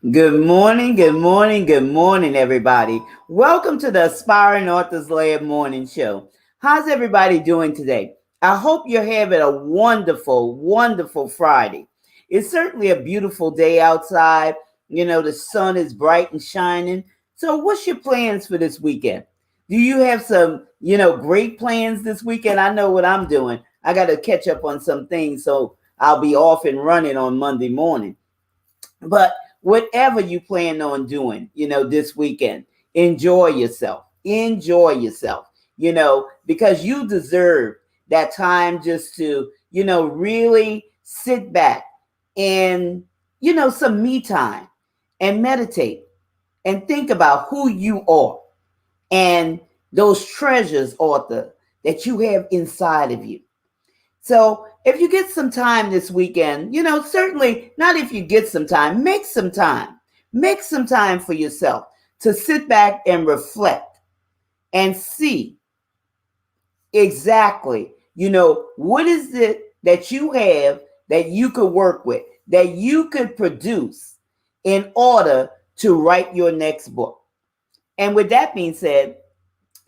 Good morning, good morning, good morning, everybody. Welcome to the Aspiring Authors Lab Morning Show. How's everybody doing today? I hope you're having a wonderful, wonderful Friday. It's certainly a beautiful day outside. The sun is bright and shining. So, what's your plans for this weekend? Do you have some, great plans this weekend? I know what I'm doing. I got to catch up on some things, so I'll be off and running on Monday morning. But whatever you plan on doing, this weekend, enjoy yourself. Enjoy yourself, because you deserve that time just to, really sit back and, some me time and meditate and think about who you are and those treasures, author, that you have inside of you. So if you get some time this weekend, certainly not if you get some time, make some time. Make some time for yourself to sit back and reflect and see exactly, what is it that you have that you could work with, that you could produce in order to write your next book. And with that being said,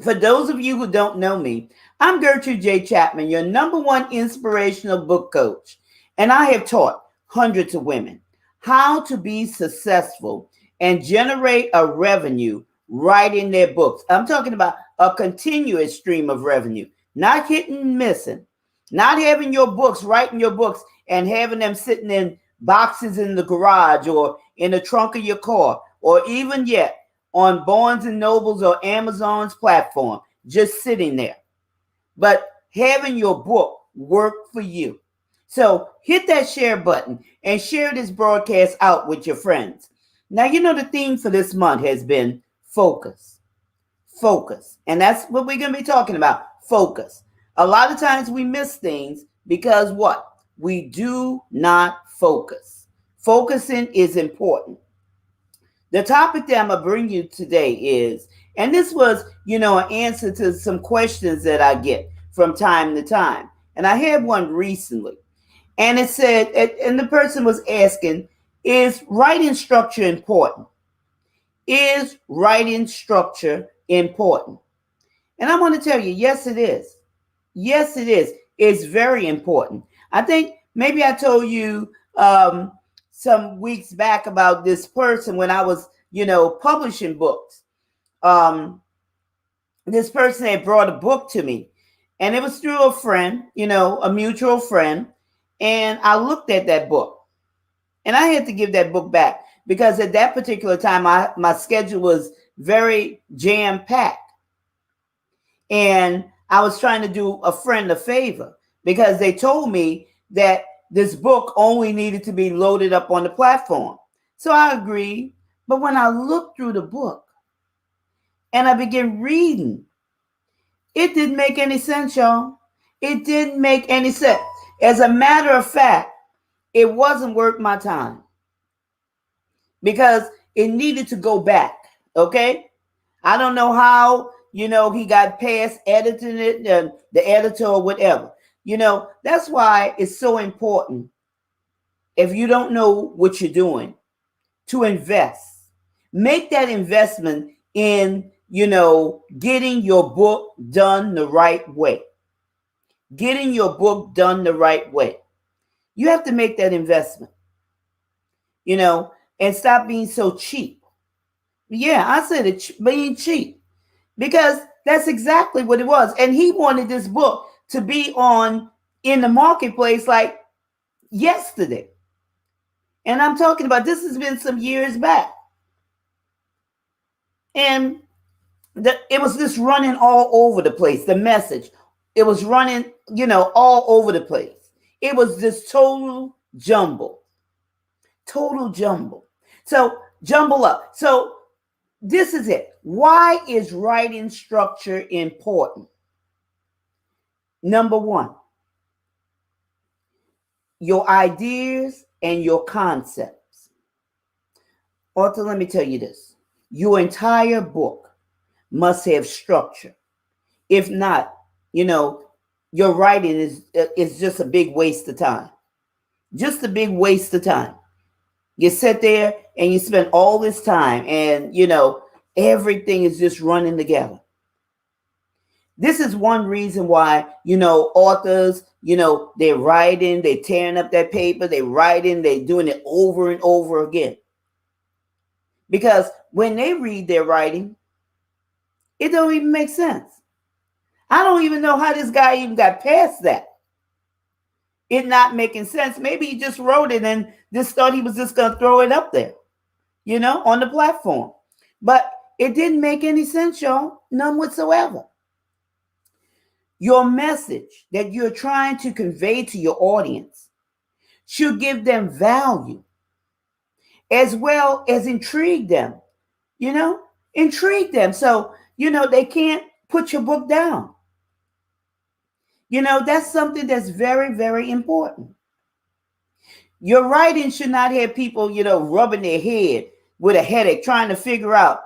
for those of you who don't know me, I'm Gertrude J. Chapman, your number one inspirational book coach. And I have taught hundreds of women how to be successful and generate a revenue writing their books. I'm talking about a continuous stream of revenue, not hitting and missing, not having your books, writing your books and having them sitting in boxes in the garage or in the trunk of your car, or even yet on Barnes and Nobles or Amazon's platform, just sitting there. But having your book work for you. So hit that share button and share this broadcast out with your friends. Now, the theme for this month has been focus. Focus. And that's what we're going to be talking about. Focus. A lot of times we miss things because what? We do not focus. Focusing is important. The topic that I'm going to bring you today is, and this was, an answer to some questions that I get from time to time. And I had one recently. And it said, and the person was asking, is writing structure important? Is writing structure important? And I want to tell you, yes, it is. Yes, it is. It's very important. I think maybe I told you some weeks back about this person when I was, publishing books. This person had brought a book to me, and it was through a friend, a mutual friend. And I looked at that book, and I had to give that book back because at that particular time, my schedule was very jam packed. And I was trying to do a friend a favor because they told me that this book only needed to be loaded up on the platform. So I agreed. But when I looked through the book and I began reading, it didn't make any sense, y'all. It didn't make any sense. As a matter of fact, it wasn't worth my time because it needed to go back. Okay. I don't know how, he got past editing it, the editor or whatever. That's why it's so important, if you don't know what you're doing, to invest. Make that investment in, getting your book done the right way. Getting your book done the right way. You have to make that investment, and stop being so cheap. Yeah, I said it, being cheap, because that's exactly what it was. And he wanted this book to be in the marketplace like yesterday. And I'm talking about, this has been some years back. And it was just running all over the place. The message, it was running, all over the place. It was this total jumble. Total jumble. So jumble up. So this is it. Why is writing structure important? Number one, your ideas and your concepts. Also, let me tell you this. Your entire book must have structure. If not, your writing is just a big waste of time. Just a big waste of time. You sit there and you spend all this time, and everything is just running together. This is one reason why, authors, they're writing, they're tearing up that paper, they're writing, they're doing it over and over again. Because when they read their writing, it don't even make sense. I don't even know how this guy even got past that. It not making sense. Maybe he just wrote it and just thought he was just going to throw it up there, on the platform. But it didn't make any sense, y'all. None whatsoever. Your message that you're trying to convey to your audience should give them value as well as intrigue them, intrigue them. So, they can't put your book down. That's something that's very, very important. Your writing should not have people, rubbing their head with a headache, trying to figure out,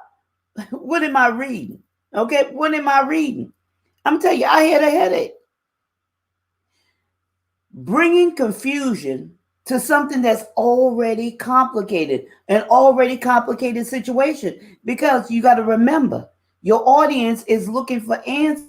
what am I reading? Okay, what am I reading? I'm telling you, I had a headache. Bringing confusion to something that's already complicated, an already complicated situation, because you got to remember, your audience is looking for answers.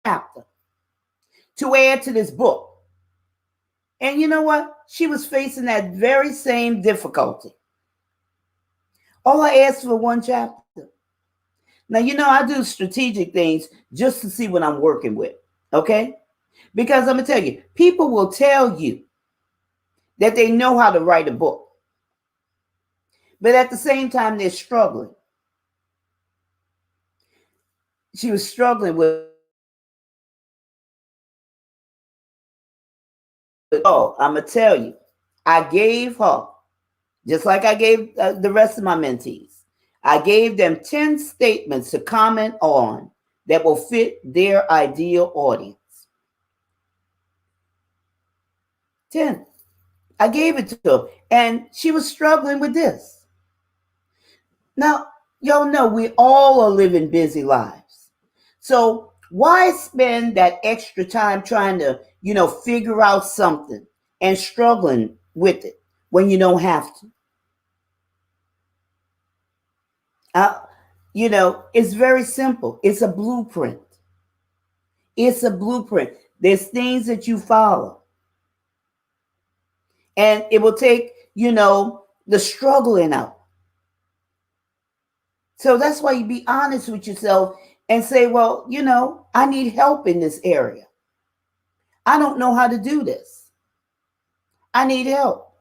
Chapter to add to this book. And you know what? She was facing that very same difficulty. All I asked for one chapter. Now, I do strategic things just to see what I'm working with. Okay? Because I'm going to tell you, people will tell you that they know how to write a book. But at the same time, they're struggling. She was struggling with, oh, I'm going to tell you, I gave her, just like I gave the rest of my mentees, I gave them 10 statements to comment on that will fit their ideal audience. 10. I gave it to her, and she was struggling with this. Now, y'all know we all are living busy lives. So why spend that extra time trying to, figure out something and struggling with it when you don't have to? It's very simple. It's a blueprint. It's a blueprint. There's things that you follow. And it will take, the struggling out. So that's why you be honest with yourself and say, well, I need help in this area. I don't know how to do this. I need help.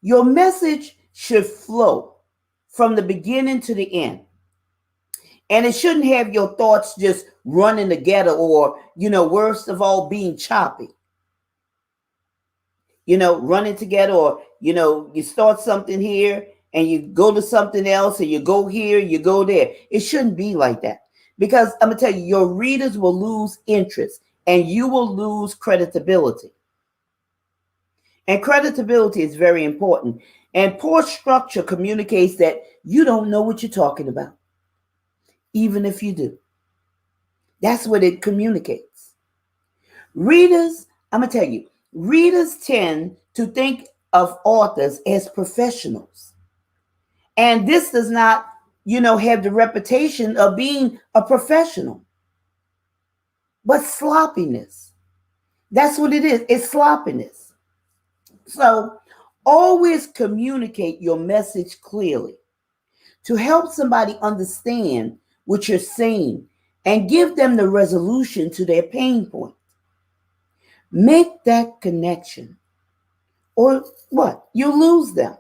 Your message should flow from the beginning to the end. And it shouldn't have your thoughts just running together or, worst of all, being choppy. Running together, or, you start something here and you go to something else, and you go here, you go there. It shouldn't be like that. Because I'm going to tell you, your readers will lose interest and you will lose credibility. And credibility is very important. And poor structure communicates that you don't know what you're talking about, even if you do. That's what it communicates. Readers, I'm going to tell you, readers tend to think of authors as professionals. And this does not, have the reputation of being a professional, but sloppiness. That's what it is. It's sloppiness. So always communicate your message clearly to help somebody understand what you're saying and give them the resolution to their pain point. Make that connection, or what? You'll lose them.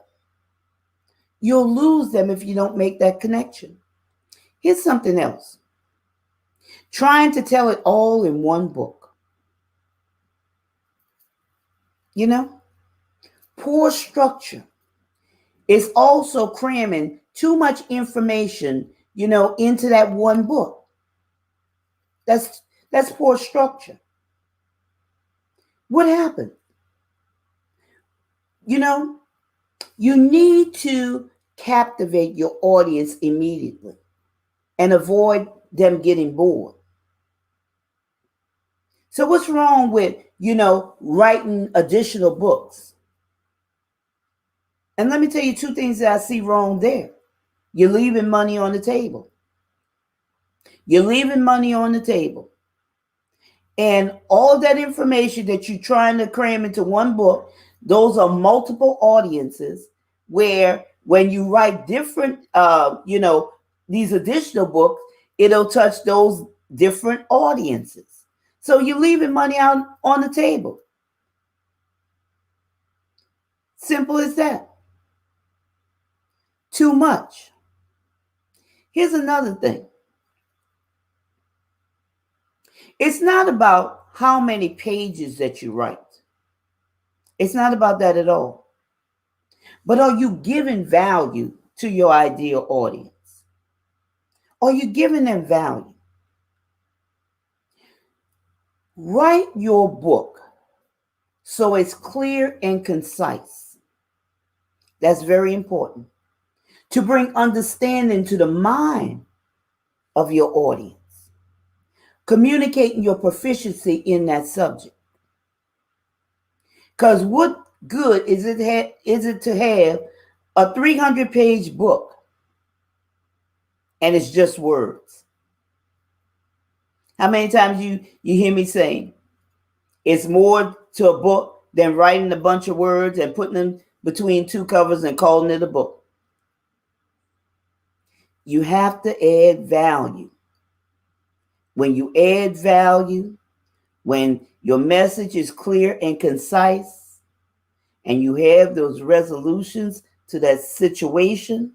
You'll lose them if you don't make that connection. Here's something else. Trying to tell it all in one book. Poor structure is also cramming too much information, into that one book. That's that's poor structure. What happened? You know, you need to captivate your audience immediately and avoid them getting bored. So what's wrong with, writing additional books? And let me tell you two things that I see wrong there. You're leaving money on the table. You're leaving money on the table. And all that information that you're trying to cram into one book, those are multiple audiences where when you write different, these additional books, it'll touch those different audiences. So you're leaving money out on the table. Simple as that. Too much. Here's another thing. It's not about how many pages that you write. It's not about that at all. But are you giving value to your ideal audience? Are you giving them value? Write your book so it's clear and concise. That's very important. To bring understanding to the mind of your audience. Communicating your proficiency in that subject. Because what good is it to have a 300-page book and it's just words? How many times you hear me saying it's more to a book than writing a bunch of words and putting them between two covers and calling it a book? You have to add value. When you add value, when your message is clear and concise, and you have those resolutions to that situation,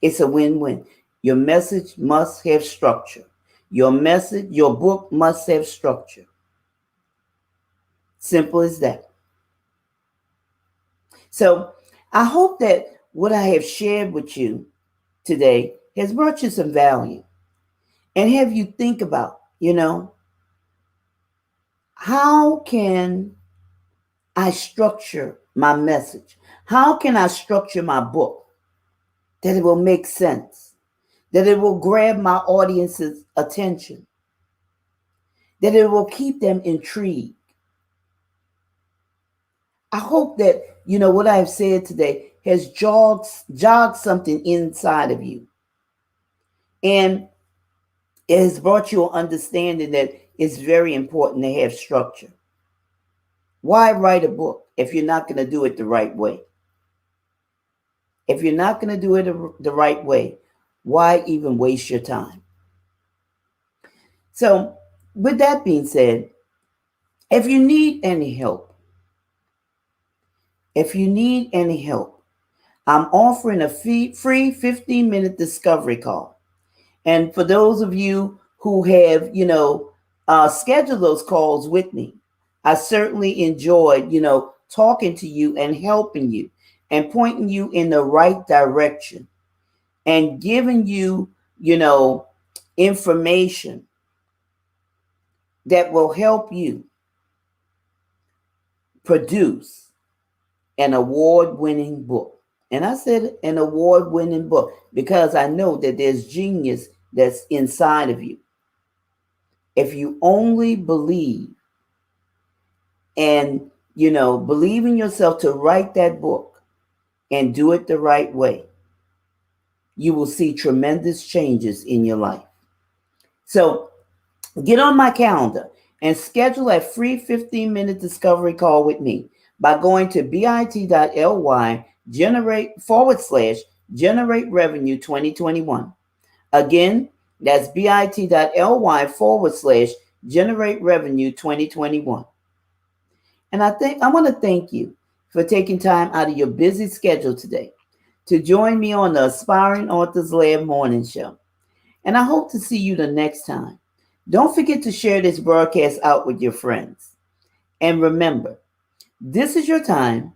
it's a win-win. Your message must have structure. Your book must have structure. Simple as that. So I hope that what I have shared with you today has brought you some value and have you think about, how can I structure my message? How can I structure my book that it will make sense, that it will grab my audience's attention, that it will keep them intrigued? I hope that, what I have said today has jogged something inside of you. And it has brought you an understanding that it's very important to have structure. Why write a book if you're not going to do it the right way? If you're not going to do it the right way, why even waste your time? So, with that being said, if you need any help, I'm offering a free 15-minute discovery call. And for those of you who have, scheduled those calls with me, I certainly enjoyed, talking to you and helping you and pointing you in the right direction and giving you, information that will help you produce an award-winning book. And I said an award-winning book because I know that there's genius that's inside of you. If you only believe and, believe in yourself to write that book and do it the right way, you will see tremendous changes in your life. So get on my calendar and schedule a free 15-minute discovery call with me by going to bit.ly generate revenue 2021. Again, that's bit.ly generate revenue 2021. And I want to thank you for taking time out of your busy schedule today to join me on the Aspiring Authors Lab Morning Show. And I hope to see you the next time. Don't forget to share this broadcast out with your friends. And remember, this is your time.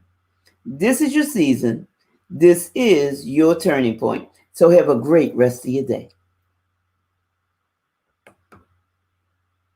This is your season. This is your turning point. So have a great rest of your day.